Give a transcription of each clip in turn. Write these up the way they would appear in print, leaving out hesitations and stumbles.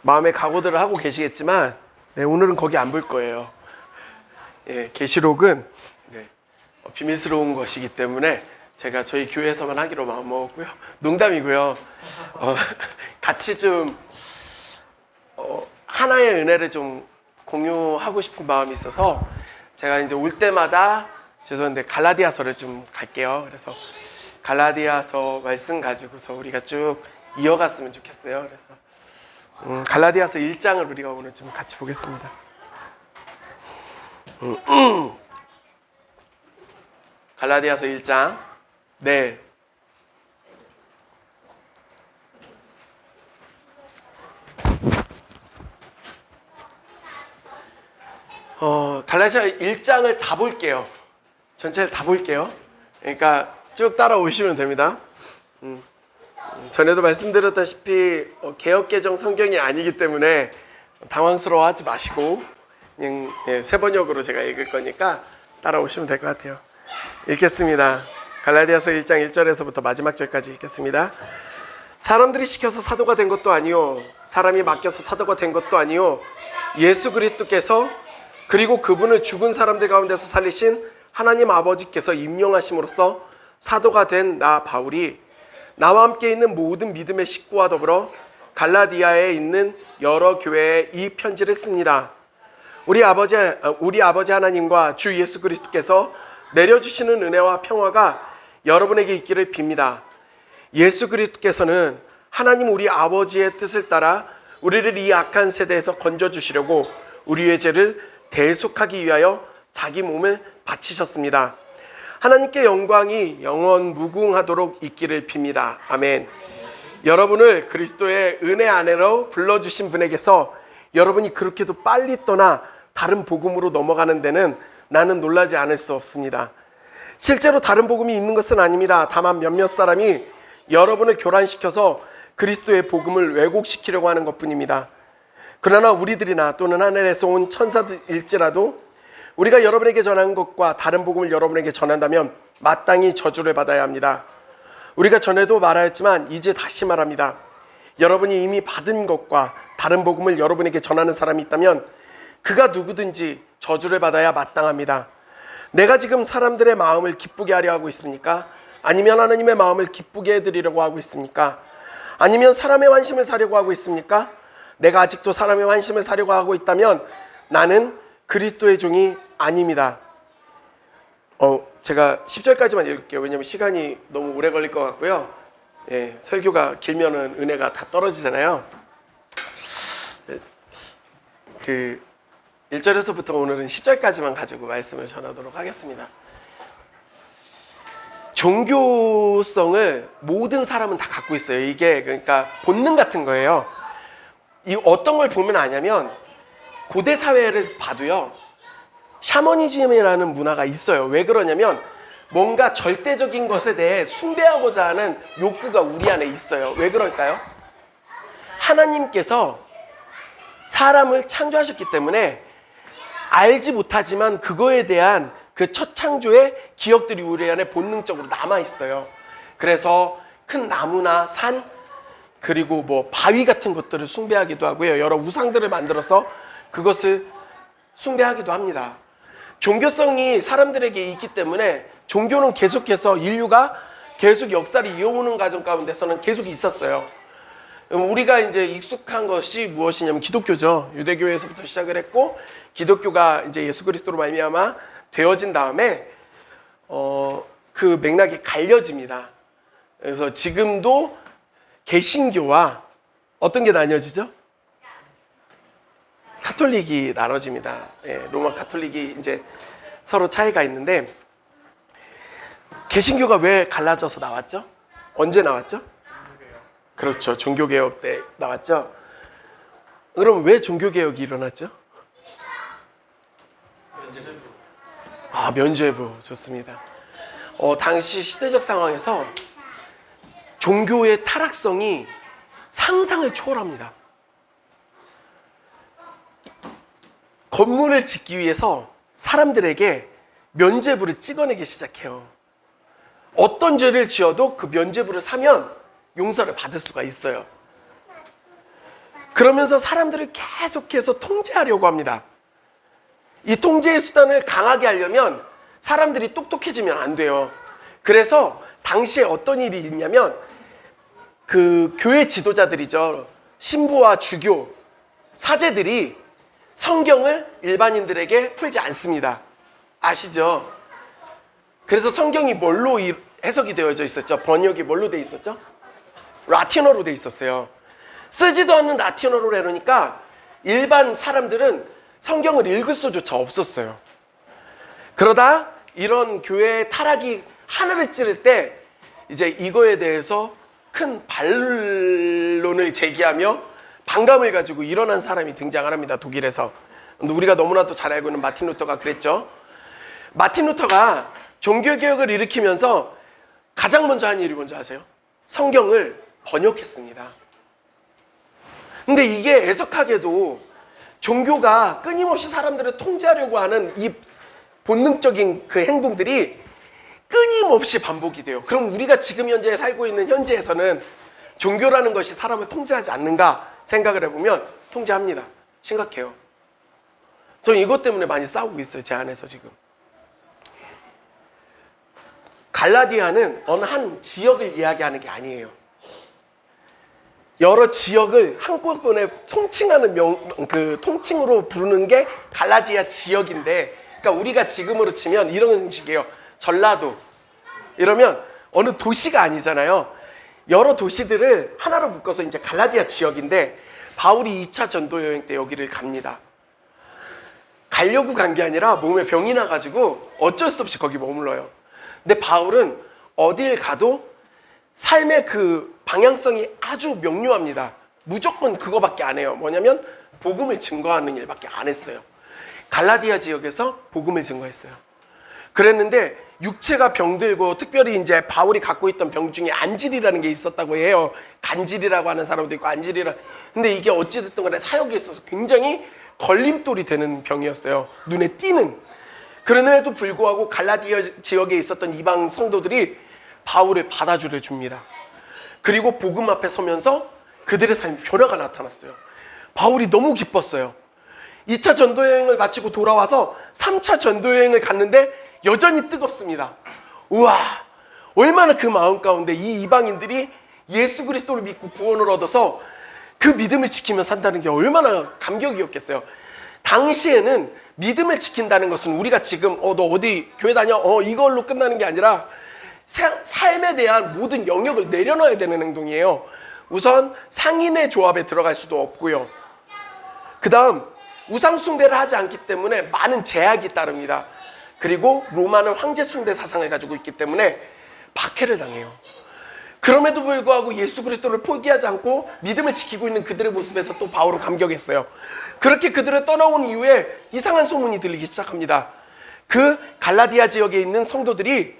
마음의 각오들을 하고 계시겠지만 오늘은 거기 안 볼 거예요. 계시록은 비밀스러운 것이기 때문에 제가 저희 교회에서만 하기로 마음먹었고요. 농담이고요. 같이 좀 하나의 은혜를 좀 공유하고 싶은 마음이 있어서 제가 이제 올 때마다 죄송한데 갈라디아서를 좀 갈게요. 그래서 갈라디아서 말씀 가지고서 우리가 쭉 이어갔으면 좋겠어요. 그래서 갈라디아서 1장을 우리가 오늘 좀 같이 보겠습니다. 갈라디아서 1장. 네. 갈라디아서 1장을 다 볼게요. 전체를 다 볼게요. 그러니까 쭉 따라오시면 됩니다. 전에도 말씀드렸다시피 개역개정 성경이 아니기 때문에 당황스러워하지 마시고 그냥 세번역으로 제가 읽을 거니까 따라오시면 될 것 같아요. 읽겠습니다. 갈라디아서 1장 1절에서부터 마지막 절까지 읽겠습니다. 사람들이 시켜서 사도가 된 것도 아니요 사람이 맡겨서 사도가 된 것도 아니요 예수 그리스도께서 그리고 그분을 죽은 사람들 가운데서 살리신 하나님 아버지께서 임명하심으로써 사도가 된 나 바울이 나와 함께 있는 모든 믿음의 식구와 더불어 갈라디아에 있는 여러 교회에 이 편지를 씁니다. 우리 아버지 하나님과 주 예수 그리스도께서 내려주시는 은혜와 평화가 여러분에게 있기를 빕니다. 예수 그리스도께서는 하나님 우리 아버지의 뜻을 따라 우리를 이 악한 세대에서 건져주시려고 우리의 죄를 대속하기 위하여 자기 몸을 바치셨습니다. 하나님께 영광이 영원 무궁하도록 있기를 빕니다. 아멘. 여러분을 그리스도의 은혜 안으로 불러주신 분에게서 여러분이 그렇게도 빨리 떠나 다른 복음으로 넘어가는 데는 나는 놀라지 않을 수 없습니다. 실제로 다른 복음이 있는 것은 아닙니다. 다만 몇몇 사람이 여러분을 교란시켜서 그리스도의 복음을 왜곡시키려고 하는 것뿐입니다. 그러나 우리들이나 또는 하늘에서 온 천사들일지라도 우리가 여러분에게 전한 것과 다른 복음을 여러분에게 전한다면 마땅히 저주를 받아야 합니다. 우리가 전에도 말하였지만 이제 다시 말합니다. 여러분이 이미 받은 것과 다른 복음을 여러분에게 전하는 사람이 있다면 그가 누구든지 저주를 받아야 마땅합니다. 내가 지금 사람들의 마음을 기쁘게 하려 하고 있습니까? 아니면 하나님의 마음을 기쁘게 해드리려고 하고 있습니까? 아니면 사람의 환심을 사려고 하고 있습니까? 내가 아직도 사람의 환심을 사려고 하고 있다면 나는 그리스도의 종이 아닙니다. 제가 10절까지만 읽을게요. 왜냐하면 시간이 너무 오래 걸릴 것 같고요. 설교가 길면은 은혜가 다 떨어지잖아요. 1절에서부터 오늘은 10절까지만 가지고 말씀을 전하도록 하겠습니다. 종교성을 모든 사람은 다 갖고 있어요. 이게 그러니까 본능 같은 거예요. 이 어떤 걸 보면 아냐면 고대 사회를 봐도요. 샤머니즘이라는 문화가 있어요. 왜 그러냐면 뭔가 절대적인 것에 대해 숭배하고자 하는 욕구가 우리 안에 있어요. 왜 그럴까요? 하나님께서 사람을 창조하셨기 때문에 알지 못하지만 그거에 대한 그 첫 창조의 기억들이 우리 안에 본능적으로 남아있어요. 그래서 큰 나무나 산 그리고 뭐 바위 같은 것들을 숭배하기도 하고요. 여러 우상들을 만들어서 그것을 숭배하기도 합니다. 종교성이 사람들에게 있기 때문에 종교는 계속해서 인류가 계속 역사를 이어오는 과정 가운데서는 계속 있었어요. 우리가 이제 익숙한 것이 무엇이냐면 기독교죠. 유대교에서부터 시작을 했고 기독교가 이제 예수 그리스도로 말미암아 되어진 다음에 그 맥락이 갈려집니다. 그래서 지금도 개신교와 어떤 게 나뉘어지죠? 카톨릭이 나눠집니다. 로마 카톨릭이 이제 서로 차이가 있는데 개신교가 왜 갈라져서 나왔죠? 언제 나왔죠? 그렇죠. 종교개혁 때 나왔죠. 그럼 왜 종교개혁이 일어났죠? 면죄부 좋습니다. 당시 시대적 상황에서 종교의 타락성이 상상을 초월합니다. 건물을 짓기 위해서 사람들에게 면죄부를 찍어내기 시작해요. 어떤 죄를 지어도 그 면죄부를 사면 용서를 받을 수가 있어요. 그러면서 사람들을 계속해서 통제하려고 합니다. 이 통제의 수단을 강하게 하려면 사람들이 똑똑해지면 안 돼요. 그래서 당시에 어떤 일이 있냐면 그 교회 지도자들이죠. 신부와 주교, 사제들이 성경을 일반인들에게 풀지 않습니다. 아시죠? 그래서 성경이 뭘로 해석이 되어져 있었죠? 번역이 뭘로 돼 있었죠? 라틴어로 돼 있었어요. 쓰지도 않는 라틴어로 해놓으니까 일반 사람들은 성경을 읽을 수조차 없었어요. 그러다 이런 교회의 타락이 하늘을 찌를 때 이제 이거에 대해서 큰 반론을 제기하며 반감을 가지고 일어난 사람이 등장을 합니다. 독일에서. 우리가 너무나도 잘 알고 있는 마틴 루터가 그랬죠. 마틴 루터가 종교개혁을 일으키면서 가장 먼저 한 일이 뭔지 아세요? 성경을 번역했습니다. 근데 이게 애석하게도 종교가 끊임없이 사람들을 통제하려고 하는 이 본능적인 그 행동들이 끊임없이 반복이 돼요. 그럼 우리가 지금 현재 살고 있는 현재에서는 종교라는 것이 사람을 통제하지 않는가 생각을 해보면 통제합니다. 심각해요. 저는 이것 때문에 많이 싸우고 있어요. 제 안에서 지금. 갈라디아는 어느 한 지역을 이야기하는 게 아니에요. 여러 지역을 한꺼번에 통칭하는 통칭으로 부르는 게 갈라디아 지역인데, 그러니까 우리가 지금으로 치면 이런 식이에요. 전라도 이러면 어느 도시가 아니잖아요. 여러 도시들을 하나로 묶어서 이제 갈라디아 지역인데, 바울이 2차 전도 여행 때 여기를 갑니다. 가려고 간 게 아니라 몸에 병이 나가지고 어쩔 수 없이 거기 머물러요. 근데 바울은 어딜 가도 삶의 그 방향성이 아주 명료합니다. 무조건 그거밖에 안 해요. 뭐냐면 복음을 증거하는 일밖에 안 했어요. 갈라디아 지역에서 복음을 증거했어요. 그랬는데 육체가 병들고, 특별히 이제 바울이 갖고 있던 병 중에 안질이라는 게 있었다고 해요. 간질이라고 하는 사람도 있고 안질이라. 근데 이게 어찌됐든 간에 사역에 있어서 굉장히 걸림돌이 되는 병이었어요. 눈에 띄는. 그럼에도 불구하고 갈라디아 지역에 있었던 이방 성도들이 바울을 받아주려 줍니다. 그리고 복음 앞에 서면서 그들의 삶에 변화가 나타났어요. 바울이 너무 기뻤어요. 2차 전도여행을 마치고 돌아와서 3차 전도여행을 갔는데 여전히 뜨겁습니다. 우와, 얼마나 그 마음 가운데 이 이방인들이 예수 그리스도를 믿고 구원을 얻어서 그 믿음을 지키며 산다는 게 얼마나 감격이었겠어요. 당시에는 믿음을 지킨다는 것은 우리가 지금 너 어디 교회 다녀? 이걸로 끝나는 게 아니라 삶에 대한 모든 영역을 내려놔야 되는 행동이에요. 우선 상인의 조합에 들어갈 수도 없고요. 그 다음 우상 숭배를 하지 않기 때문에 많은 제약이 따릅니다. 그리고 로마는 황제 숭배 사상을 가지고 있기 때문에 박해를 당해요. 그럼에도 불구하고 예수 그리스도를 포기하지 않고 믿음을 지키고 있는 그들의 모습에서 또 바울은 감격했어요. 그렇게 그들을 떠나온 이후에 이상한 소문이 들리기 시작합니다. 그 갈라디아 지역에 있는 성도들이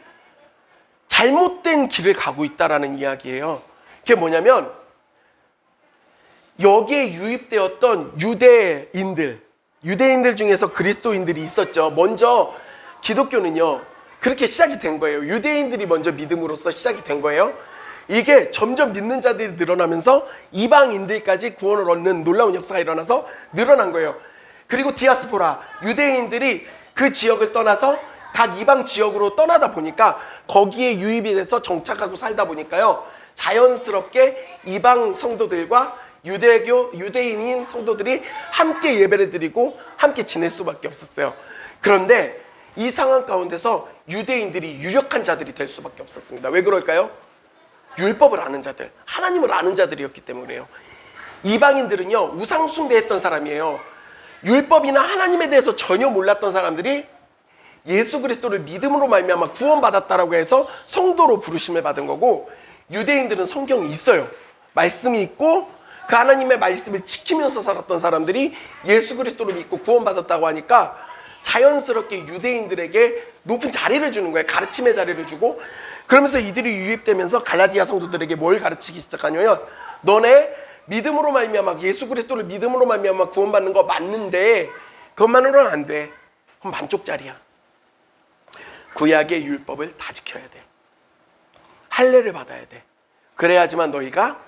잘못된 길을 가고 있다라는 이야기예요. 그게 뭐냐면 여기에 유입되었던 유대인들 중에서 그리스도인들이 있었죠. 먼저 기독교는요, 그렇게 시작이 된 거예요. 유대인들이 먼저 믿음으로써 시작이 된 거예요. 이게 점점 믿는 자들이 늘어나면서 이방인들까지 구원을 얻는 놀라운 역사가 일어나서 늘어난 거예요. 그리고 디아스포라, 유대인들이 그 지역을 떠나서 각 이방 지역으로 떠나다 보니까 거기에 유입이 돼서 정착하고 살다 보니까요, 자연스럽게 이방 성도들과 유대인인 성도들이 함께 예배를 드리고 함께 지낼 수밖에 없었어요. 그런데 이 상황 가운데서 유대인들이 유력한 자들이 될 수밖에 없었습니다. 왜 그럴까요? 율법을 아는 자들, 하나님을 아는 자들이었기 때문에요. 이방인들은요, 우상 숭배했던 사람이에요. 율법이나 하나님에 대해서 전혀 몰랐던 사람들이 예수 그리스도를 믿음으로 말미암아 구원받았다라고 해서 성도로 부르심을 받은 거고, 유대인들은 성경이 있어요. 말씀이 있고 그 하나님의 말씀을 지키면서 살았던 사람들이 예수 그리스도를 믿고 구원받았다고 하니까 자연스럽게 유대인들에게 높은 자리를 주는 거예요. 가르침의 자리를 주고. 그러면서 이들이 유입되면서 갈라디아 성도들에게 뭘 가르치기 시작하냐면, 너네 믿음으로 말미암아, 예수 그리스도를 믿음으로 말미암아 구원받는 거 맞는데 그것만으로는 안 돼. 그럼 반쪽짜리야. 구약의 율법을 다 지켜야 돼. 할례를 받아야 돼. 그래야지만 너희가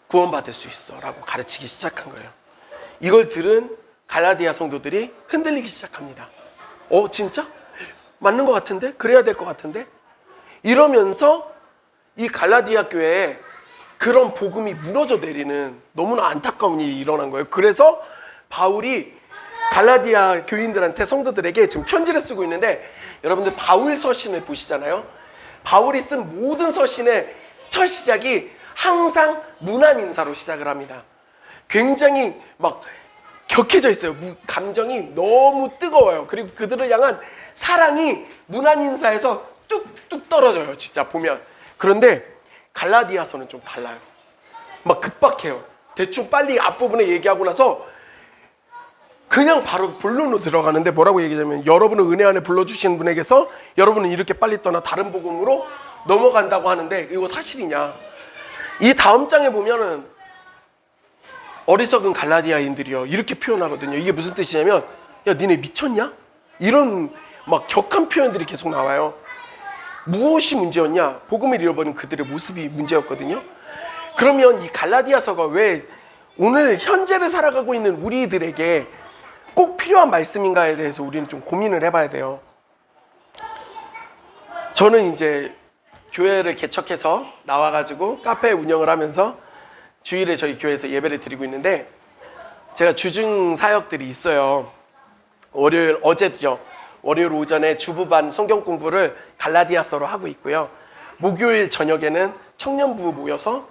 구원받을 수 있어 라고 가르치기 시작한 거예요. 이걸 들은 갈라디아 성도들이 흔들리기 시작합니다. 진짜? 맞는 것 같은데? 그래야 될 것 같은데? 이러면서 이 갈라디아 교회에 그런 복음이 무너져 내리는 너무나 안타까운 일이 일어난 거예요. 그래서 바울이 갈라디아 교인들한테, 성도들에게 지금 편지를 쓰고 있는데, 여러분들 바울 서신을 보시잖아요. 바울이 쓴 모든 서신의 첫 시작이 항상 문안 인사로 시작을 합니다. 굉장히 막 격해져 있어요. 감정이 너무 뜨거워요. 그리고 그들을 향한 사랑이 문안 인사에서 뚝뚝 떨어져요, 진짜 보면. 그런데 갈라디아서는 좀 달라요. 막 급박해요. 대충 빨리 앞부분에 얘기하고 나서 그냥 바로 본론으로 들어가는데, 뭐라고 얘기하냐면, 여러분을 은혜 안에 불러주신 분에게서 여러분은 이렇게 빨리 떠나 다른 복음으로 넘어간다고 하는데, 이거 사실이냐? 이 다음 장에 보면은 어리석은 갈라디아인들이요, 이렇게 표현하거든요. 이게 무슨 뜻이냐면, 야, 니네 미쳤냐? 이런 막 격한 표현들이 계속 나와요. 무엇이 문제였냐? 복음을 잃어버린 그들의 모습이 문제였거든요. 그러면 이 갈라디아서가 왜 오늘 현재를 살아가고 있는 우리들에게 꼭 필요한 말씀인가에 대해서 우리는 좀 고민을 해봐야 돼요. 저는 이제 교회를 개척해서 나와가지고 카페 운영을 하면서 주일에 저희 교회에서 예배를 드리고 있는데, 제가 주중 사역들이 있어요. 어제도요, 월요일 오전에 주부반 성경 공부를 갈라디아서로 하고 있고요. 목요일 저녁에는 청년부 모여서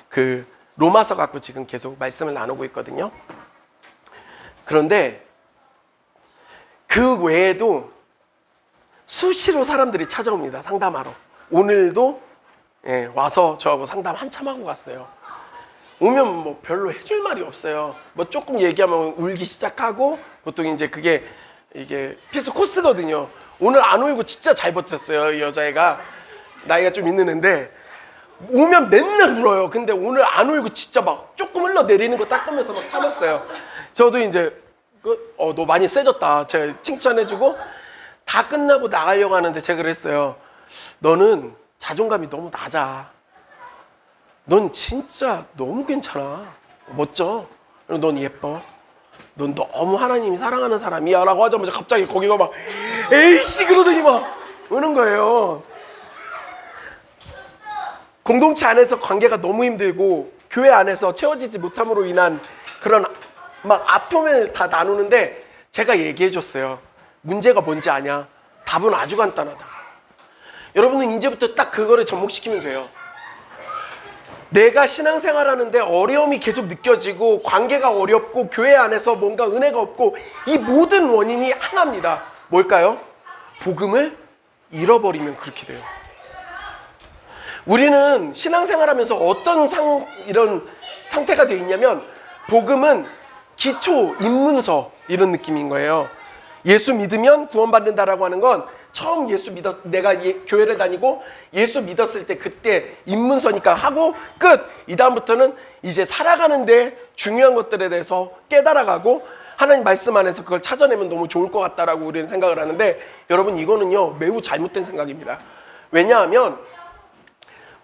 그 로마서 갖고 지금 계속 말씀을 나누고 있거든요. 그런데 그 외에도 수시로 사람들이 찾아옵니다, 상담하러. 오늘도 와서 저하고 상담 한참 하고 갔어요. 오면 뭐 별로 해줄 말이 없어요. 뭐 조금 얘기하면 울기 시작하고, 보통 이제 그게 이게 필수 코스거든요. 오늘 안 울고 진짜 잘 버텼어요, 이 여자애가. 나이가 좀 있는 애인데 오면 맨날 울어요. 근데 오늘 안 울고 진짜 막 조금 흘러내리는 거 닦으면서 막 참았어요. 저도 이제 너 많이 세졌다, 제가 칭찬해주고 다 끝나고 나가려고 하는데, 제가 그랬어요. 너는 자존감이 너무 낮아. 넌 진짜 너무 괜찮아. 멋져. 넌 예뻐. 넌 너무 하나님이 사랑하는 사람이야 라고 하자마자 갑자기 거기가 막 에이씨 그러더니 막 우는 거예요. 공동체 안에서 관계가 너무 힘들고 교회 안에서 채워지지 못함으로 인한 그런 막 아픔을 다 나누는데, 제가 얘기해 줬어요. 문제가 뭔지 아냐? 답은 아주 간단하다. 여러분은 이제부터 딱 그거를 접목시키면 돼요. 내가 신앙생활하는데 어려움이 계속 느껴지고 관계가 어렵고 교회 안에서 뭔가 은혜가 없고, 이 모든 원인이 하나입니다. 뭘까요? 복음을 잃어버리면 그렇게 돼요. 우리는 신앙생활하면서 어떤 이런 상태가 되어 있냐면, 복음은 기초 입문서 이런 느낌인 거예요. 예수 믿으면 구원받는다라고 하는 건 처음 내가 교회를 다니고 예수 믿었을 때 그때 입문서니까 하고 끝. 이 다음부터는 이제 살아가는데 중요한 것들에 대해서 깨달아가고 하나님 말씀 안에서 그걸 찾아내면 너무 좋을 것 같다라고 우리는 생각을 하는데, 여러분 이거는요 매우 잘못된 생각입니다. 왜냐하면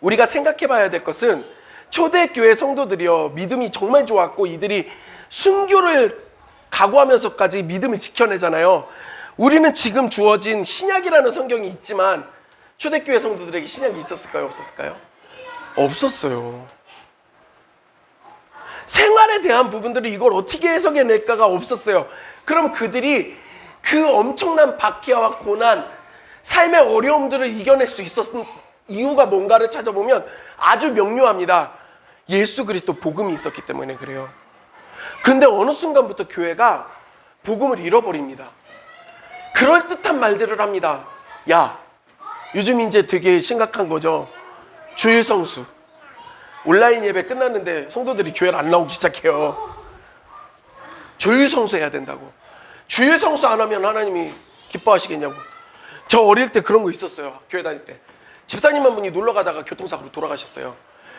우리가 생각해 봐야 될 것은, 초대교회 성도들이요 믿음이 정말 좋았고 이들이 순교를 각오하면서까지 믿음을 지켜내잖아요. 우리는 지금 주어진 신약이라는 성경이 있지만 초대교회 성도들에게 신약이 있었을까요? 없었을까요? 없었어요. 생활에 대한 부분들이 이걸 어떻게 해석해낼까가 없었어요. 그럼 그들이 그 엄청난 박해와 고난, 삶의 어려움들을 이겨낼 수 있었던 이유가 뭔가를 찾아보면 아주 명료합니다. 예수 그리스도 복음이 있었기 때문에 그래요. 근데 어느 순간부터 교회가 복음을 잃어버립니다. 그럴듯한 말들을 합니다. 야, 요즘 이제 되게 심각한 거죠. 주일 성수. 온라인 예배 끝났는데 성도들이 교회를 안 나오기 시작해요. 주일 성수 해야 된다고. 주일 성수 안 하면 하나님이 기뻐하시겠냐고. 저 어릴 때 그런 거 있었어요. 교회 다닐 때. 집사님 한 분이 놀러 가다가 교통사고로 돌아가셨어요.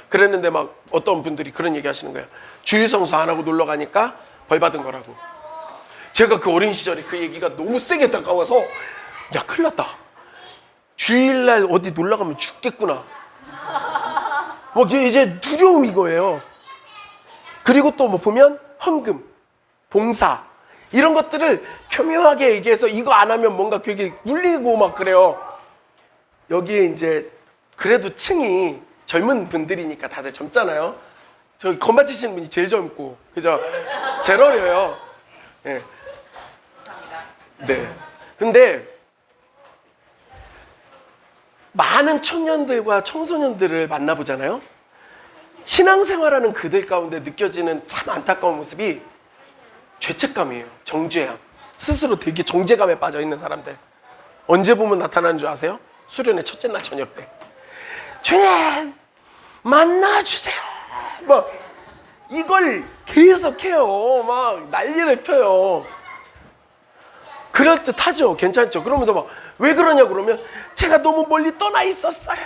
그랬는데 막 어떤 분들이 그런 얘기 하시는 거예요. 주일 성수 안 하고 놀러 가니까 벌 받은 거라고. 제가 그 어린 시절에 그 얘기가 너무 세게 다가와서, 야 큰일 났다. 주일날 어디 놀러 가면 죽겠구나. 뭐 이제 두려움 이거예요. 그리고 또 뭐 보면 헌금, 봉사 이런 것들을 교묘하게 얘기해서 이거 안 하면 뭔가 그게 눌리고 막 그래요. 여기에 이제 그래도 층이 젊은 분들이니까 다들 젊잖아요. 저 건반 치시는 분이 제일 젊고, 그죠? 제일 어려요. 네. 네. 근데 많은 청년들과 청소년들을 만나보잖아요. 신앙생활하는 그들 가운데 느껴지는 참 안타까운 모습이 죄책감이에요. 정죄함. 스스로 되게 정죄감에 빠져있는 사람들. 언제 보면 나타나는 줄 아세요? 수련회 첫째 날 저녁 때. 주님 만나주세요. 막 이걸 계속해요. 막 난리를 펴요. 그럴듯하죠. 괜찮죠. 그러면서 막 왜 그러냐 그러면 제가 너무 멀리 떠나 있었어요.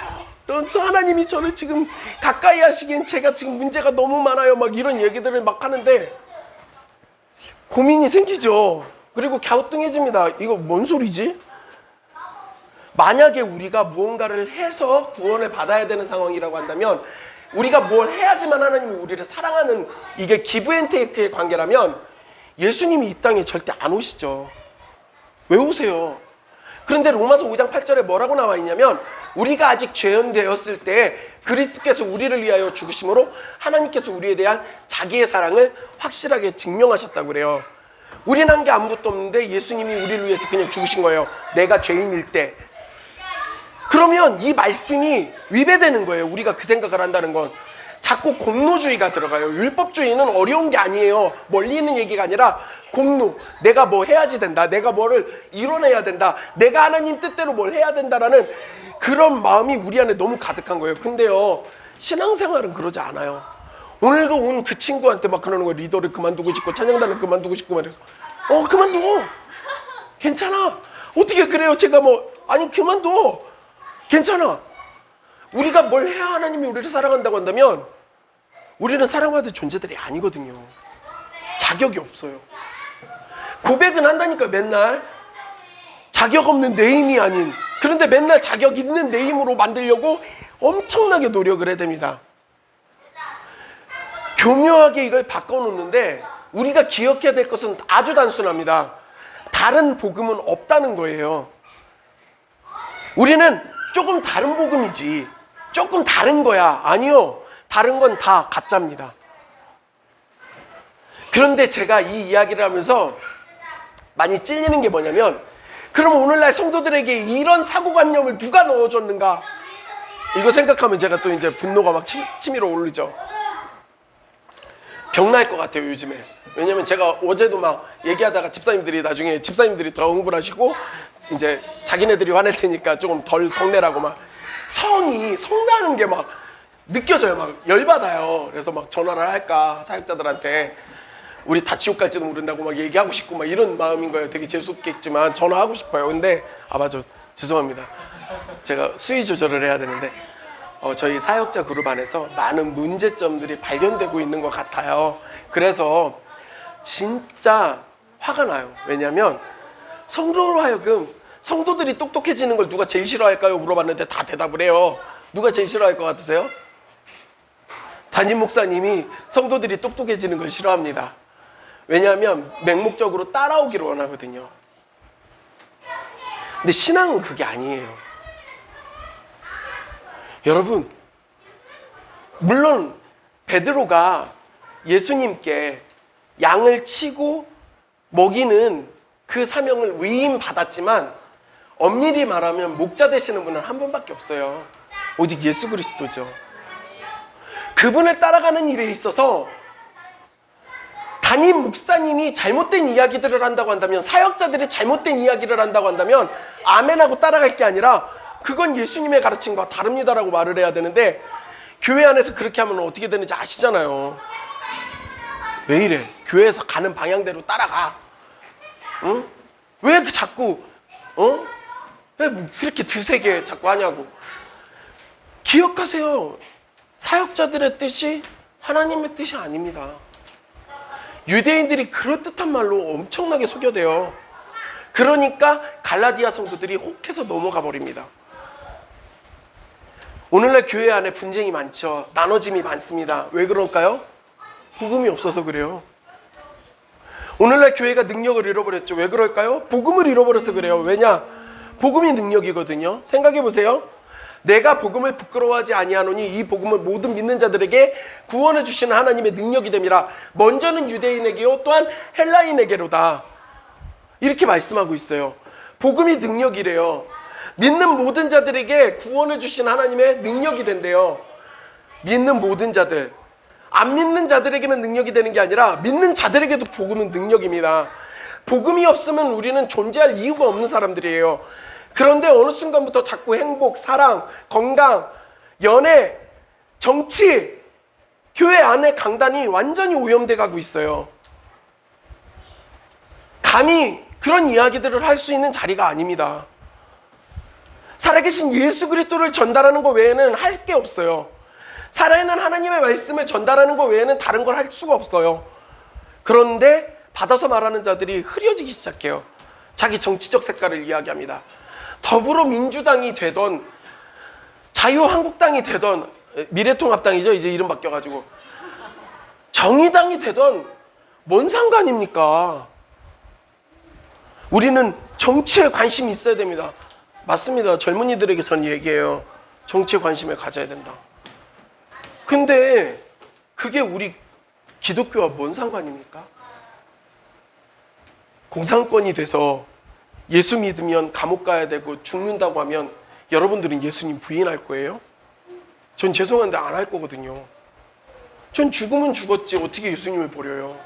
저 하나님이 저를 지금 가까이 하시기엔 제가 지금 문제가 너무 많아요. 막 이런 얘기들을 막 하는데 고민이 생기죠. 그리고 갸우뚱해집니다. 이거 뭔 소리지? 만약에 우리가 무언가를 해서 구원을 받아야 되는 상황이라고 한다면, 우리가 뭘 해야지만 하나님이 우리를 사랑하는, 이게 기브 앤 테이크의 관계라면 예수님이 이 땅에 절대 안 오시죠. 왜 오세요? 그런데 로마서 5장 8절에 뭐라고 나와 있냐면, 우리가 아직 죄인되었을 때 그리스도께서 우리를 위하여 죽으심으로 하나님께서 우리에 대한 자기의 사랑을 확실하게 증명하셨다고 그래요. 우리는 한 게 아무것도 없는데 예수님이 우리를 위해서 그냥 죽으신 거예요. 내가 죄인일 때. 그러면 이 말씀이 위배되는 거예요. 우리가 그 생각을 한다는 건. 자꾸 공로주의가 들어가요. 율법주의는 어려운 게 아니에요. 멀리 있는 얘기가 아니라 공로. 내가 뭐 해야지 된다. 내가 뭐를 이뤄내야 된다. 내가 하나님 뜻대로 뭘 해야 된다라는 그런 마음이 우리 안에 너무 가득한 거예요. 근데요, 신앙생활은 그러지 않아요. 오늘도 온 그 친구한테 막 그러는 거예요. 리더를 그만두고 싶고 찬양단을 그만두고 싶고 말해서 그만둬. 괜찮아. 어떻게 그래요? 제가 아니 그만둬. 괜찮아. 우리가 뭘 해야 하나님이 우리를 사랑한다고 한다면 우리는 사랑받을 존재들이 아니거든요. 자격이 없어요. 고백은 한다니까 맨날. 자격 없는 내 힘이 아닌. 그런데 맨날 자격 있는 내 힘으로 만들려고 엄청나게 노력을 해야 됩니다. 교묘하게 이걸 바꿔놓는데 우리가 기억해야 될 것은 아주 단순합니다. 다른 복음은 없다는 거예요. 우리는 조금 다른 복음이지, 조금 다른 거야. 아니요. 다른 건 다 가짜입니다. 그런데 제가 이 이야기를 하면서 많이 찔리는 게 뭐냐면, 그럼 오늘날 성도들에게 이런 사고관념을 누가 넣어줬는가? 이거 생각하면 제가 또 이제 분노가 막 치밀어 오르죠. 병날 것 같아요, 요즘에. 왜냐면 제가 어제도 막 얘기하다가 나중에 집사님들이 더 흥분하시고 이제 자기네들이 화낼 테니까 조금 덜 성내라고 막 성나는 게 막 느껴져요. 막 열받아요. 그래서 막 전화를 할까 사역자들한테 우리 다 지옥 갈지도 모른다고 막 얘기하고 싶고 막 이런 마음인 거예요. 되게 재수없겠지만 전화하고 싶어요. 근데 맞아, 죄송합니다. 제가 수위 조절을 해야 되는데 저희 사역자 그룹 안에서 많은 문제점들이 발견되고 있는 것 같아요. 그래서 진짜 화가 나요. 왜냐하면 성도로 하여금 성도들이 똑똑해지는 걸 누가 제일 싫어할까요? 물어봤는데 다 대답을 해요. 누가 제일 싫어할 것 같으세요? 담임 목사님이 성도들이 똑똑해지는 걸 싫어합니다. 왜냐하면 맹목적으로 따라오기를 원하거든요. 근데 신앙은 그게 아니에요. 여러분, 물론 베드로가 예수님께 양을 치고 먹이는 그 사명을 위임받았지만 엄밀히 말하면 목자 되시는 분은 한 분밖에 없어요. 오직 예수 그리스도죠. 그분을 따라가는 일에 있어서 담임 목사님이 잘못된 이야기들을 한다고 한다면, 사역자들이 잘못된 이야기를 한다고 한다면 아멘하고 따라갈 게 아니라 그건 예수님의 가르침과 다릅니다라고 말을 해야 되는데, 교회 안에서 그렇게 하면 어떻게 되는지 아시잖아요. 왜 이래? 교회에서 가는 방향대로 따라가. 응? 왜 자꾸 왜 그렇게 드세게 자꾸 하냐고. 기억하세요. 사역자들의 뜻이 하나님의 뜻이 아닙니다. 유대인들이 그럴듯한 말로 엄청나게 속여대요. 그러니까 갈라디아 성도들이 혹해서 넘어가 버립니다. 오늘날 교회 안에 분쟁이 많죠. 나눠짐이 많습니다. 왜 그럴까요? 복음이 없어서 그래요. 오늘날 교회가 능력을 잃어버렸죠. 왜 그럴까요? 복음을 잃어버려서 그래요. 왜냐? 복음이 능력이거든요. 생각해 보세요. 내가 복음을 부끄러워하지 아니하노니 이 복음을 모든 믿는 자들에게 구원해 주시는 하나님의 능력이 됨이라. 먼저는 유대인에게요 또한 헬라인에게로다. 이렇게 말씀하고 있어요. 복음이 능력이래요. 믿는 모든 자들에게 구원해 주신 하나님의 능력이 된대요. 믿는 모든 자들. 안 믿는 자들에게만 능력이 되는 게 아니라 믿는 자들에게도 복음은 능력입니다. 복음이 없으면 우리는 존재할 이유가 없는 사람들이에요. 그런데 어느 순간부터 자꾸 행복, 사랑, 건강, 연애, 정치, 교회 안에 강단이 완전히 오염돼 가고 있어요. 감히 그런 이야기들을 할 수 있는 자리가 아닙니다. 살아계신 예수 그리스도를 전달하는 것 외에는 할 게 없어요. 살아있는 하나님의 말씀을 전달하는 것 외에는 다른 걸 할 수가 없어요. 그런데 받아서 말하는 자들이 흐려지기 시작해요. 자기 정치적 색깔을 이야기합니다. 더불어민주당이 되던 자유한국당이 되던 미래통합당이죠. 이제 이름 바뀌어가지고 정의당이 되던 뭔 상관입니까? 우리는 정치에 관심이 있어야 됩니다. 맞습니다. 젊은이들에게 전 얘기해요. 정치에 관심을 가져야 된다. 근데 그게 우리 기독교와 뭔 상관입니까? 공산권이 돼서 예수 믿으면 감옥 가야 되고 죽는다고 하면 여러분들은 예수님 부인할 거예요? 전 죄송한데 안 할 거거든요. 전 죽으면 죽었지 어떻게 예수님을 버려요?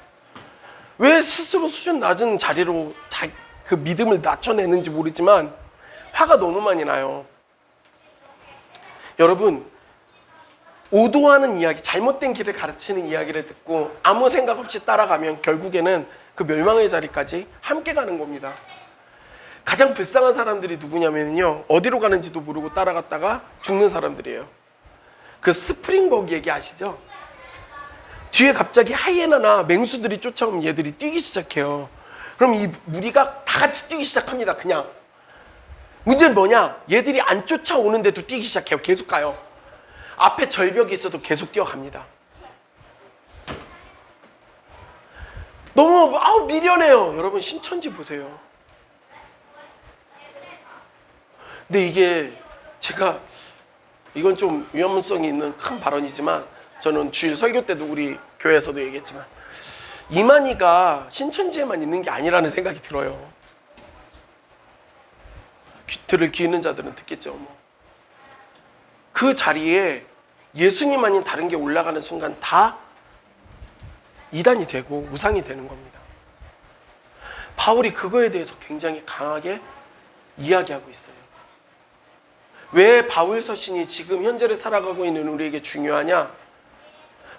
왜 스스로 수준 낮은 자리로 그 믿음을 낮춰내는지 모르지만 화가 너무 많이 나요. 여러분, 오도하는 이야기, 잘못된 길을 가르치는 이야기를 듣고 아무 생각 없이 따라가면 결국에는 그 멸망의 자리까지 함께 가는 겁니다. 가장 불쌍한 사람들이 누구냐면요, 어디로 가는지도 모르고 따라갔다가 죽는 사람들이에요. 그 스프링버그 얘기 아시죠? 뒤에 갑자기 하이에나나 맹수들이 쫓아오면 얘들이 뛰기 시작해요. 그럼 이 무리가 다 같이 뛰기 시작합니다. 그냥 문제는 뭐냐? 얘들이 안 쫓아오는데도 뛰기 시작해요. 계속 가요. 앞에 절벽이 있어도 계속 뛰어갑니다. 너무 미련해요. 여러분 신천지 보세요. 근데 이게 제가 이건 좀 위험성이 있는 큰 발언이지만 저는 주일 설교 때도 우리 교회에서도 얘기했지만 이만희가 신천지에만 있는 게 아니라는 생각이 들어요. 들을 귀 있는 자들은 듣겠죠. 그 자리에 예수님 아닌 다른 게 올라가는 순간 다 이단이 되고 우상이 되는 겁니다. 바울이 그거에 대해서 굉장히 강하게 이야기하고 있어요. 왜 바울 서신이 지금 현재를 살아가고 있는 우리에게 중요하냐?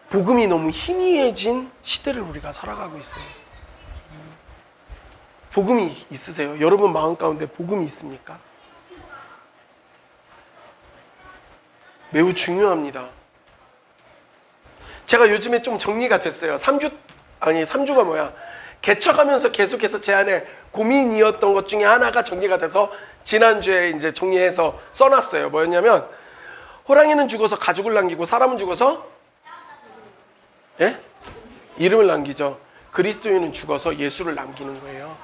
복음이 너무 희미해진 시대를 우리가 살아가고 있어요. 복음이 있으세요? 여러분 마음 가운데 복음이 있습니까? 매우 중요합니다. 제가 요즘에 좀 정리가 됐어요. 3주가 뭐야? 개척하면서 계속해서 제 안에 고민이었던 것 중에 하나가 정리가 돼서 지난주에 이제 정리해서 써놨어요. 뭐였냐면 호랑이는 죽어서 가죽을 남기고 사람은 죽어서 이름을 남기죠. 그리스도인은 죽어서 예수를 남기는 거예요.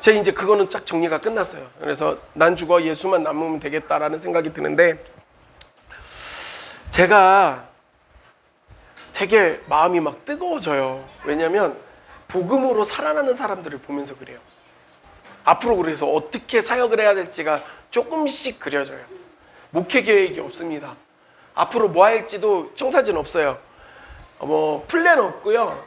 제가 이제 그거는 쫙 정리가 끝났어요. 그래서 난 죽어 예수만 남으면 되겠다라는 생각이 드는데 제가 되게 마음이 막 뜨거워져요. 왜냐하면 복음으로 살아나는 사람들을 보면서 그래요. 앞으로 그래서 어떻게 사역을 해야 될지가 조금씩 그려져요. 목회 계획이 없습니다. 앞으로 뭐 할지도 청사진 없어요. 플랜 없고요.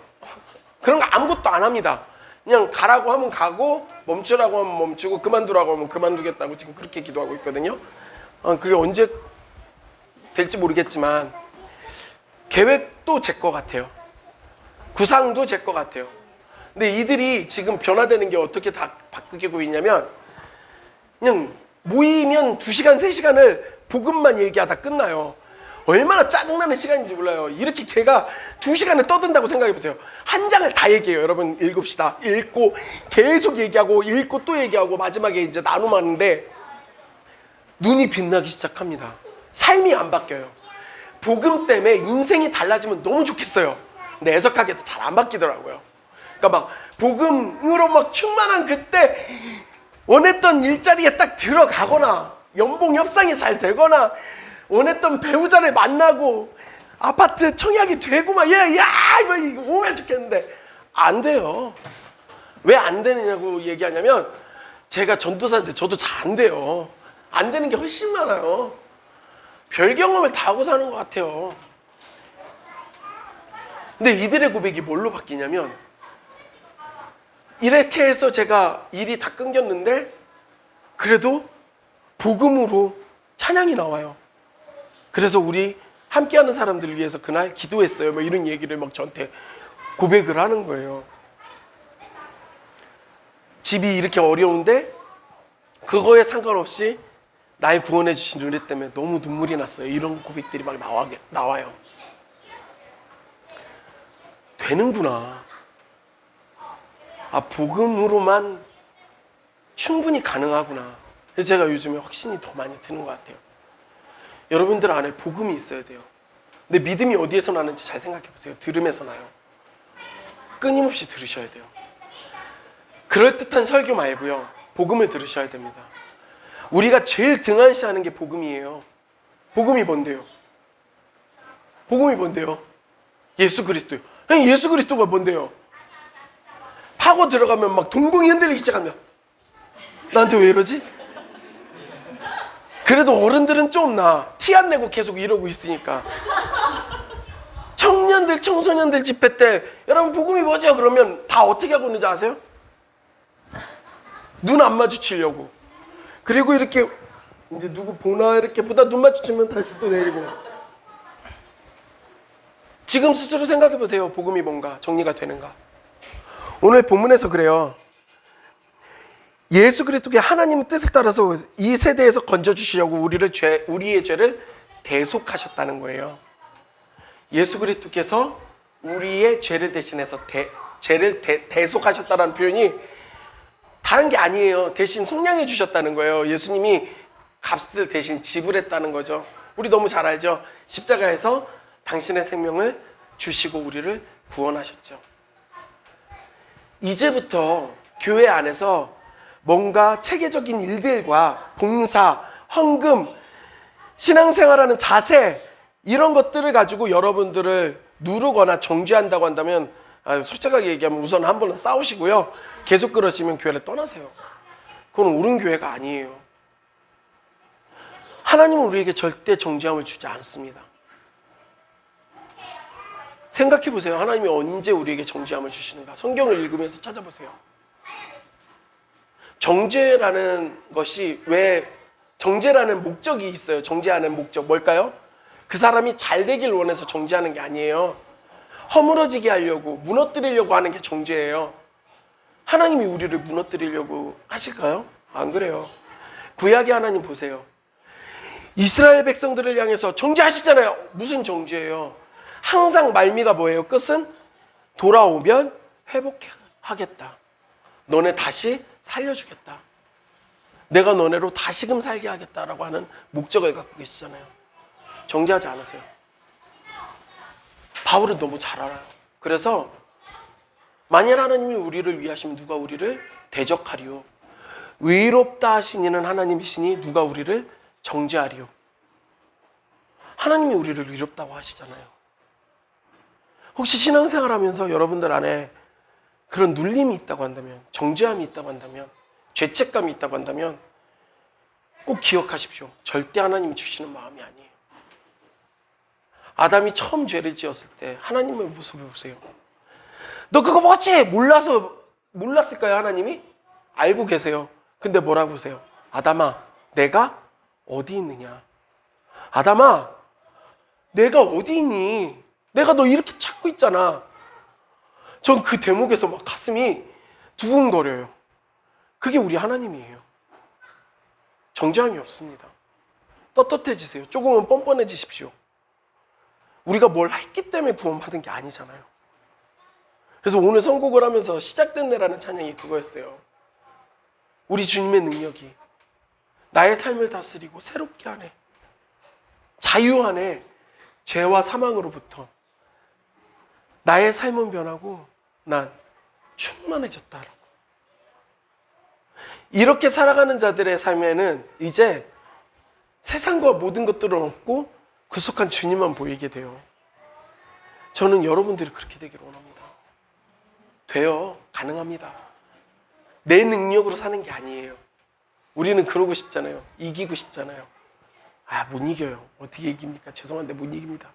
그런 거 아무것도 안 합니다. 그냥 가라고 하면 가고 멈추라고 하면 멈추고 그만두라고 하면 그만두겠다고 지금 그렇게 기도하고 있거든요. 그게 언제 될지 모르겠지만 계획도 제 거 같아요. 구상도 제 거 같아요. 근데 이들이 지금 변화되는 게 어떻게 다 바뀌고 있냐면 그냥 모이면 2시간, 3시간을 복음만 얘기하다 끝나요. 얼마나 짜증나는 시간인지 몰라요. 이렇게 걔가 2시간을 떠든다고 생각해보세요. 한 장을 다 얘기해요. 여러분 읽읍시다. 읽고 계속 얘기하고 읽고 또 얘기하고 마지막에 이제 나눔하는데 눈이 빛나기 시작합니다. 삶이 안 바뀌어요. 복음 때문에 인생이 달라지면 너무 좋겠어요. 근데 애석하게도 잘 안 바뀌더라고요. 그러니까 막 복음으로 막 충만한 그때 원했던 일자리에 딱 들어가거나 연봉 협상이 잘 되거나 원했던 배우자를 만나고 아파트 청약이 되고 막 야 이거 오면 좋겠는데 안 돼요. 왜 안 되느냐고 얘기하냐면 제가 전도사인데 저도 잘 안 돼요. 안 되는 게 훨씬 많아요. 별 경험을 다 하고 사는 것 같아요. 근데 이들의 고백이 뭘로 바뀌냐면 이렇게 해서 제가 일이 다 끊겼는데 그래도 복음으로 찬양이 나와요. 그래서 우리 함께하는 사람들을 위해서 그날 기도했어요. 뭐 이런 얘기를 막 저한테 고백을 하는 거예요. 집이 이렇게 어려운데 그거에 상관없이 날 구원해 주신 은혜 때문에 너무 눈물이 났어요. 이런 고백들이 막 나와요. 되는구나. 복음으로만 충분히 가능하구나. 그래서 제가 요즘에 확신이 더 많이 드는 것 같아요. 여러분들 안에 복음이 있어야 돼요. 근데 믿음이 어디에서 나는지 잘 생각해 보세요. 들음에서 나요. 끊임없이 들으셔야 돼요. 그럴듯한 설교 말고요. 복음을 들으셔야 됩니다. 우리가 제일 등한시하는 게 복음이에요. 복음이 뭔데요? 복음이 뭔데요? 예수 그리스도요. 예수 그리스도가 뭔데요? 파고 들어가면 막 동공이 흔들리기 시작합니다. 나한테 왜 이러지? 그래도 어른들은 좀 티 안 내고 계속 이러고 있으니까. 청년들, 청소년들 집회 때 여러분 복음이 뭐죠? 그러면 다 어떻게 하고 있는지 아세요? 눈 안 마주치려고. 그리고 이렇게 이제 누구 보나 이렇게 보다 눈 마주치면 다시 또 내리고. 지금 스스로 생각해 보세요. 복음이 뭔가 정리가 되는가? 오늘 본문에서 그래요. 예수 그리스도의 하나님의 뜻을 따라서 이 세대에서 건져주시려고 우리의 죄를 대속하셨다는 거예요. 예수 그리스도께서 우리의 죄를 대신해서 죄를 대속하셨다는 표현이 다른 게 아니에요. 대신 속량해 주셨다는 거예요. 예수님이 값을 대신 지불했다는 거죠. 우리 너무 잘 알죠? 십자가에서 당신의 생명을 주시고 우리를 구원하셨죠. 이제부터 교회 안에서 뭔가 체계적인 일들과 봉사, 헌금, 신앙생활하는 자세 이런 것들을 가지고 여러분들을 누르거나 정죄한다고 한다면 솔직하게 얘기하면 우선 한 번은 싸우시고요. 계속 그러시면 교회를 떠나세요. 그건 옳은 교회가 아니에요. 하나님은 우리에게 절대 정죄함을 주지 않습니다. 생각해 보세요. 하나님이 언제 우리에게 정죄함을 주시는가? 성경을 읽으면서 찾아보세요. 정죄라는 것이 왜 정죄라는 목적이 있어요. 정죄하는 목적 뭘까요? 그 사람이 잘 되길 원해서 정죄하는 게 아니에요. 허물어지게 하려고 무너뜨리려고 하는 게 정죄예요. 하나님이 우리를 무너뜨리려고 하실까요? 안 그래요. 구약의 하나님 보세요. 이스라엘 백성들을 향해서 정죄하시잖아요. 무슨 정죄예요? 항상 말미가 뭐예요? 끝은 돌아오면 회복하겠다. 너네 다시 살려주겠다. 내가 너네로 다시금 살게 하겠다라고 하는 목적을 갖고 계시잖아요. 정죄하지 않으세요. 바울은 너무 잘 알아요. 그래서 만일 하나님이 우리를 위하시면 누가 우리를 대적하리요. 의롭다 하신 이는 하나님이시니 누가 우리를 정죄하리요. 하나님이 우리를 의롭다고 하시잖아요. 혹시 신앙생활하면서 여러분들 안에 그런 눌림이 있다고 한다면, 정죄함이 있다고 한다면, 죄책감이 있다고 한다면 꼭 기억하십시오. 절대 하나님이 주시는 마음이 아니에요. 아담이 처음 죄를 지었을 때 하나님의 모습을 보세요. 너 그거 뭐지? 몰랐을까요? 하나님이? 알고 계세요. 근데 뭐라고 보세요? 아담아, 내가 어디 있느냐? 아담아, 내가 어디 있니? 내가 너 이렇게 찾고 있잖아. 전 그 대목에서 막 가슴이 두근거려요. 그게 우리 하나님이에요. 정죄함이 없습니다. 떳떳해지세요. 조금은 뻔뻔해지십시오. 우리가 뭘 했기 때문에 구원받은 게 아니잖아요. 그래서 오늘 선곡을 하면서 시작된 내라는 찬양이 그거였어요. 우리 주님의 능력이 나의 삶을 다스리고 새롭게 하네. 자유 안에 죄와 사망으로부터 나의 삶은 변하고 난 충만해졌다라고. 이렇게 살아가는 자들의 삶에는 이제 세상과 모든 것들은 없고 구속한 주님만 보이게 돼요. 저는 여러분들이 그렇게 되기를 원합니다. 돼요. 가능합니다. 내 능력으로 사는 게 아니에요. 우리는 그러고 싶잖아요. 이기고 싶잖아요. 못 이겨요. 어떻게 이깁니까? 죄송한데 못 이깁니다.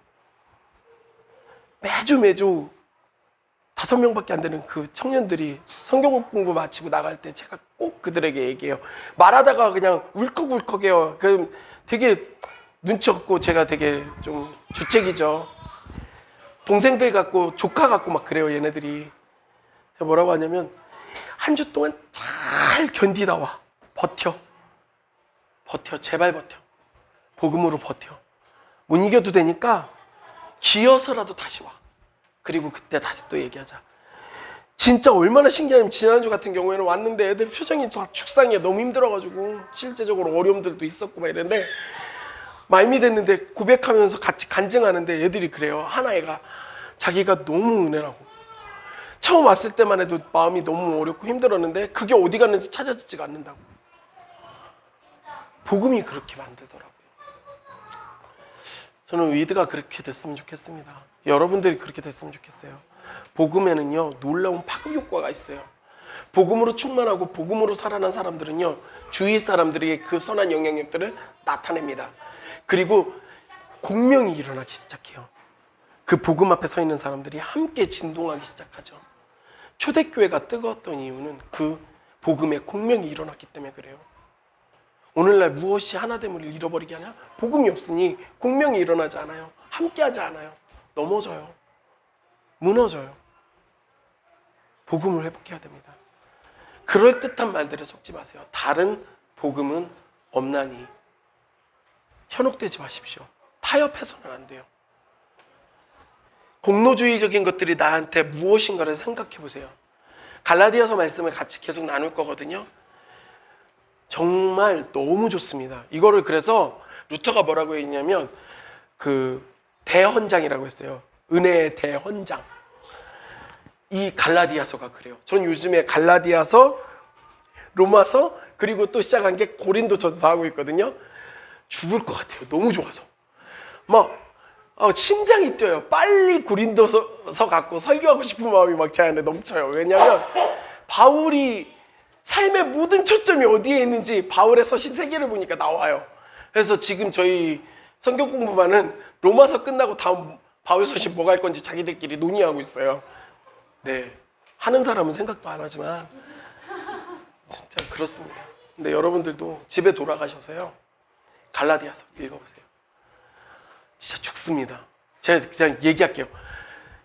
매주 5명밖에 안 되는 그 청년들이 성경 공부 마치고 나갈 때 제가 꼭 그들에게 얘기해요. 말하다가 그냥 울컥울컥해요. 그 되게 눈치 없고 제가 되게 좀 주책이죠. 동생들 같고 조카 같고 막 그래요. 얘네들이. 제가 뭐라고 하냐면 한 주 동안 잘 견디다 와. 버텨. 제발 버텨. 복음으로 버텨. 못 이겨도 되니까 기어서라도 다시 와. 그리고 그때 다시 또 얘기하자. 진짜 얼마나 신기하냐면 지난주 같은 경우에는 왔는데 애들 표정이 다 죽상이야. 너무 힘들어가지고 실제적으로 어려움들도 있었고 막 이랬는데 말미 됐는데 고백하면서 같이 간증하는데 애들이 그래요. 하나애가 자기가 너무 은혜라고. 처음 왔을 때만 해도 마음이 너무 어렵고 힘들었는데 그게 어디 갔는지 찾아지지가 않는다고. 복음이 그렇게 만들더라고요. 저는 위드가 그렇게 됐으면 좋겠습니다. 여러분들이 그렇게 됐으면 좋겠어요. 복음에는요, 놀라운 파급 효과가 있어요. 복음으로 충만하고 복음으로 살아난 사람들은요, 주위 사람들이 그 선한 영향력들을 나타냅니다. 그리고 공명이 일어나기 시작해요. 그 복음 앞에 서 있는 사람들이 함께 진동하기 시작하죠. 초대교회가 뜨거웠던 이유는 그 복음의 공명이 일어났기 때문에 그래요. 오늘날 무엇이 하나됨을 잃어버리게 하냐? 복음이 없으니 공명이 일어나지 않아요. 함께하지 않아요. 넘어져요. 무너져요. 복음을 회복해야 됩니다. 그럴듯한 말들에 속지 마세요. 다른 복음은 없나니 현혹되지 마십시오. 타협해서는 안 돼요. 공로주의적인 것들이 나한테 무엇인가를 생각해 보세요. 갈라디아서 말씀을 같이 계속 나눌 거거든요. 정말 너무 좋습니다. 이거를 그래서 루터가 뭐라고 했냐면 그 대헌장이라고 했어요. 은혜의 대헌장. 이 갈라디아서가 그래요. 전 요즘에 갈라디아서, 로마서, 그리고 또 시작한 게 고린도전서 하고 있거든요. 죽을 것 같아요. 너무 좋아서. 막 심장이 뛰어요. 빨리 고린도서 갖고 설교하고 싶은 마음이 막 제 안에 넘쳐요. 왜냐하면 바울이 삶의 모든 초점이 어디에 있는지 바울의 서신 3개를 보니까 나와요. 그래서 지금 저희 성경 공부반은 로마서 끝나고 다음 바울 서신 뭐 갈 건지 자기들끼리 논의하고 있어요. 네, 하는 사람은 생각도 안 하지만 진짜 그렇습니다. 근데 여러분들도 집에 돌아가셔서요, 갈라디아서 읽어보세요. 진짜 죽습니다. 제가 그냥 얘기할게요.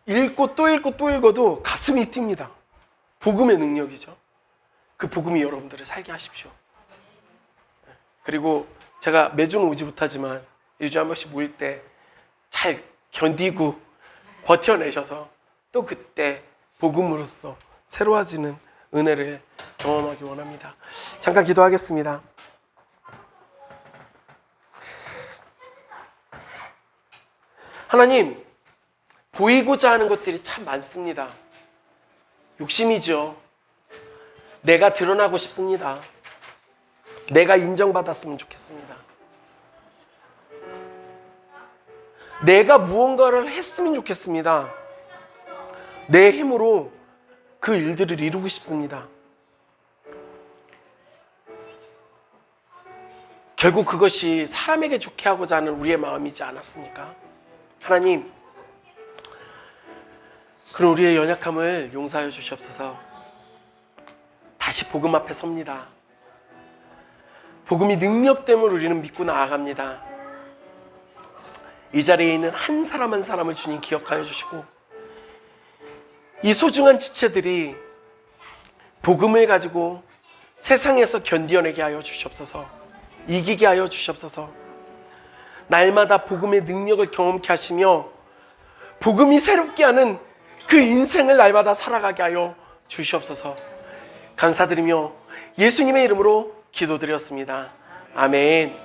읽고 또 읽고 또 읽어도 가슴이 뜁니다. 복음의 능력이죠. 그 복음이 여러분들을 살게 하십시오. 그리고 제가 매주는 오지 못하지만 2주에 한 번씩 모일 때 잘 견디고 버텨내셔서 또 그때 복음으로써 새로워지는 은혜를 경험하기 원합니다. 잠깐 기도하겠습니다. 하나님, 보이고자 하는 것들이 참 많습니다. 욕심이죠. 내가 드러나고 싶습니다. 내가 인정받았으면 좋겠습니다. 내가 무언가를 했으면 좋겠습니다. 내 힘으로 그 일들을 이루고 싶습니다. 결국 그것이 사람에게 좋게 하고자 하는 우리의 마음이지 않았습니까? 하나님, 그런 우리의 연약함을 용서하여 주시옵소서. 다시 복음 앞에 섭니다. 복음이 능력됨을 우리는 믿고 나아갑니다. 이 자리에 있는 한 사람 한 사람을 주님 기억하여 주시고, 이 소중한 지체들이 복음을 가지고 세상에서 견디어내게 하여 주시옵소서. 이기게 하여 주시옵소서. 날마다 복음의 능력을 경험케 하시며 복음이 새롭게 하는 그 인생을 날마다 살아가게 하여 주시옵소서. 감사드리며 예수님의 이름으로 기도드렸습니다. 아멘.